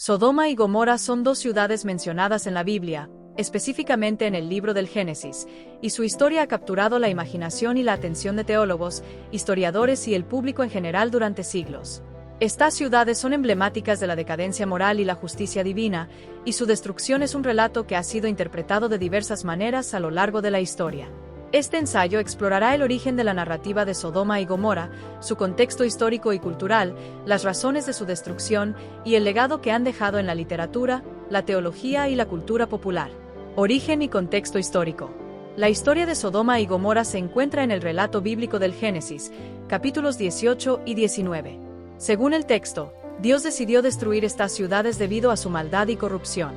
Sodoma y Gomorra son dos ciudades mencionadas en la Biblia, específicamente en el libro del Génesis, y su historia ha capturado la imaginación y la atención de teólogos, historiadores y el público en general durante siglos. Estas ciudades son emblemáticas de la decadencia moral y la justicia divina, y su destrucción es un relato que ha sido interpretado de diversas maneras a lo largo de la historia. Este ensayo explorará el origen de la narrativa de Sodoma y Gomorra, su contexto histórico y cultural, las razones de su destrucción y el legado que han dejado en la literatura, la teología y la cultura popular. Origen y contexto histórico. La historia de Sodoma y Gomorra se encuentra en el relato bíblico del Génesis, capítulos 18 y 19. Según el texto, Dios decidió destruir estas ciudades debido a su maldad y corrupción.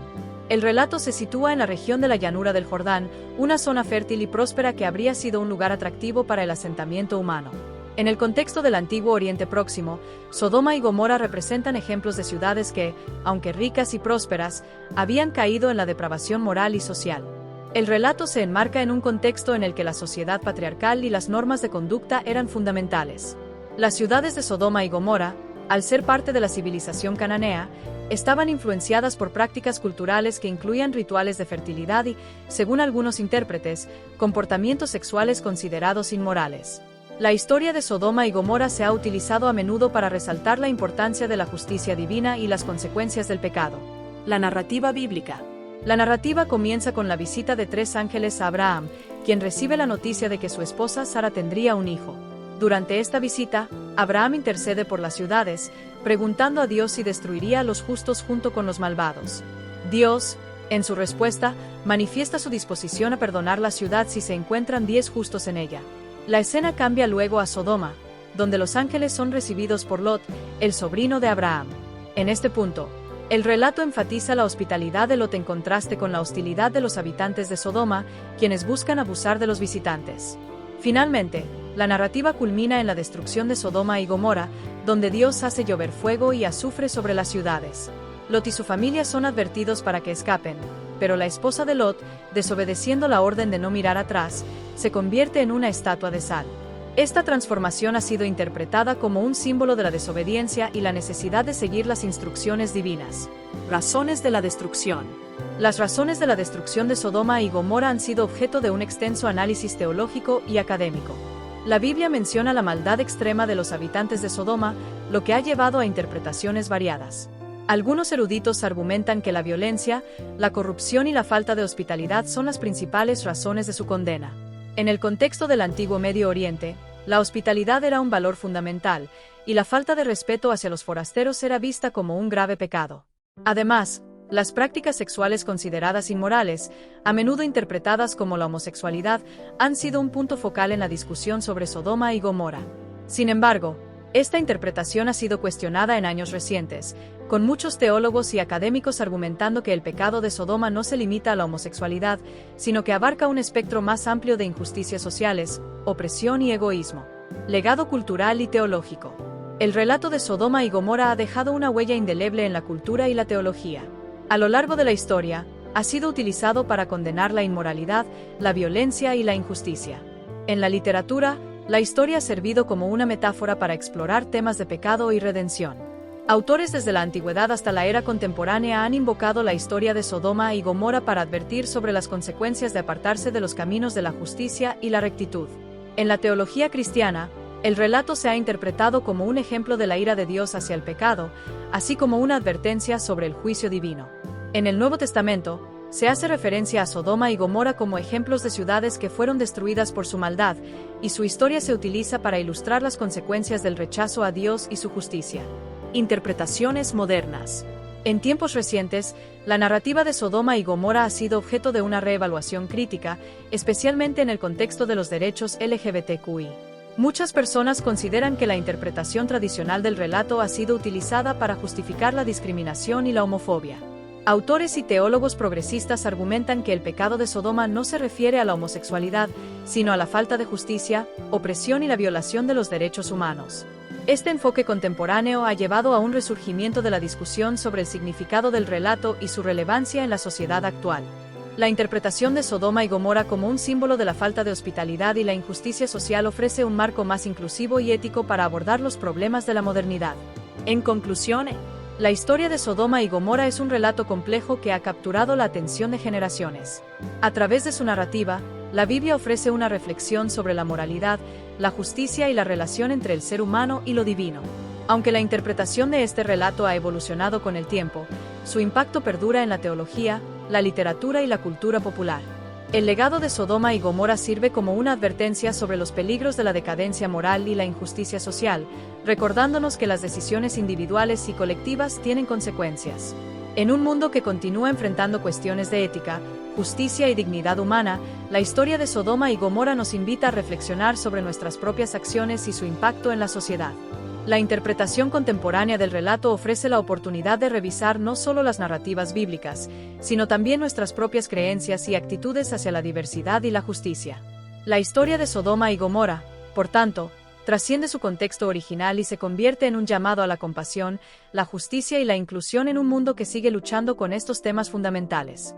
El relato se sitúa en la región de la llanura del Jordán, una zona fértil y próspera que habría sido un lugar atractivo para el asentamiento humano. En el contexto del antiguo Oriente Próximo, Sodoma y Gomorra representan ejemplos de ciudades que, aunque ricas y prósperas, habían caído en la depravación moral y social. El relato se enmarca en un contexto en el que la sociedad patriarcal y las normas de conducta eran fundamentales. Las ciudades de Sodoma y Gomorra, al ser parte de la civilización cananea, estaban influenciadas por prácticas culturales que incluían rituales de fertilidad y, según algunos intérpretes, comportamientos sexuales considerados inmorales. La historia de Sodoma y Gomorra se ha utilizado a menudo para resaltar la importancia de la justicia divina y las consecuencias del pecado. La narrativa bíblica. La narrativa comienza con la visita de 3 ángeles a Abraham, quien recibe la noticia de que su esposa Sara tendría un hijo. Durante esta visita, Abraham intercede por las ciudades, preguntando a Dios si destruiría a los justos junto con los malvados. Dios, en su respuesta, manifiesta su disposición a perdonar la ciudad si se encuentran 10 justos en ella. La escena cambia luego a Sodoma, donde los ángeles son recibidos por Lot, el sobrino de Abraham. En este punto, el relato enfatiza la hospitalidad de Lot en contraste con la hostilidad de los habitantes de Sodoma, quienes buscan abusar de los visitantes. Finalmente, la narrativa culmina en la destrucción de Sodoma y Gomorra, donde Dios hace llover fuego y azufre sobre las ciudades. Lot y su familia son advertidos para que escapen, pero la esposa de Lot, desobedeciendo la orden de no mirar atrás, se convierte en una estatua de sal. Esta transformación ha sido interpretada como un símbolo de la desobediencia y la necesidad de seguir las instrucciones divinas. Razones de la destrucción. Las razones de la destrucción de Sodoma y Gomorra han sido objeto de un extenso análisis teológico y académico. La Biblia menciona la maldad extrema de los habitantes de Sodoma, lo que ha llevado a interpretaciones variadas. Algunos eruditos argumentan que la violencia, la corrupción y la falta de hospitalidad son las principales razones de su condena. En el contexto del antiguo Medio Oriente, la hospitalidad era un valor fundamental, y la falta de respeto hacia los forasteros era vista como un grave pecado. Además, las prácticas sexuales consideradas inmorales, a menudo interpretadas como la homosexualidad, han sido un punto focal en la discusión sobre Sodoma y Gomorra. Sin embargo, esta interpretación ha sido cuestionada en años recientes, con muchos teólogos y académicos argumentando que el pecado de Sodoma no se limita a la homosexualidad, sino que abarca un espectro más amplio de injusticias sociales, opresión y egoísmo. Legado cultural y teológico. El relato de Sodoma y Gomorra ha dejado una huella indeleble en la cultura y la teología. A lo largo de la historia, ha sido utilizado para condenar la inmoralidad, la violencia y la injusticia. En la literatura, la historia ha servido como una metáfora para explorar temas de pecado y redención. Autores desde la antigüedad hasta la era contemporánea han invocado la historia de Sodoma y Gomorra para advertir sobre las consecuencias de apartarse de los caminos de la justicia y la rectitud. En la teología cristiana, el relato se ha interpretado como un ejemplo de la ira de Dios hacia el pecado, así como una advertencia sobre el juicio divino. En el Nuevo Testamento, se hace referencia a Sodoma y Gomorra como ejemplos de ciudades que fueron destruidas por su maldad, y su historia se utiliza para ilustrar las consecuencias del rechazo a Dios y su justicia. Interpretaciones modernas. En tiempos recientes, la narrativa de Sodoma y Gomorra ha sido objeto de una reevaluación crítica, especialmente en el contexto de los derechos LGBTQI. Muchas personas consideran que la interpretación tradicional del relato ha sido utilizada para justificar la discriminación y la homofobia. Autores y teólogos progresistas argumentan que el pecado de Sodoma no se refiere a la homosexualidad, sino a la falta de justicia, opresión y la violación de los derechos humanos. Este enfoque contemporáneo ha llevado a un resurgimiento de la discusión sobre el significado del relato y su relevancia en la sociedad actual. La interpretación de Sodoma y Gomorra como un símbolo de la falta de hospitalidad y la injusticia social ofrece un marco más inclusivo y ético para abordar los problemas de la modernidad. En conclusión, La historia de Sodoma y Gomorra es un relato complejo que ha capturado la atención de generaciones. A través de su narrativa, la Biblia ofrece una reflexión sobre la moralidad, la justicia y la relación entre el ser humano y lo divino. Aunque la interpretación de este relato ha evolucionado con el tiempo, su impacto perdura en la teología, la literatura y la cultura popular. El legado de Sodoma y Gomorra sirve como una advertencia sobre los peligros de la decadencia moral y la injusticia social, recordándonos que las decisiones individuales y colectivas tienen consecuencias. En un mundo que continúa enfrentando cuestiones de ética, justicia y dignidad humana, la historia de Sodoma y Gomorra nos invita a reflexionar sobre nuestras propias acciones y su impacto en la sociedad. La interpretación contemporánea del relato ofrece la oportunidad de revisar no solo las narrativas bíblicas, sino también nuestras propias creencias y actitudes hacia la diversidad y la justicia. La historia de Sodoma y Gomorra, por tanto, trasciende su contexto original y se convierte en un llamado a la compasión, la justicia y la inclusión en un mundo que sigue luchando con estos temas fundamentales.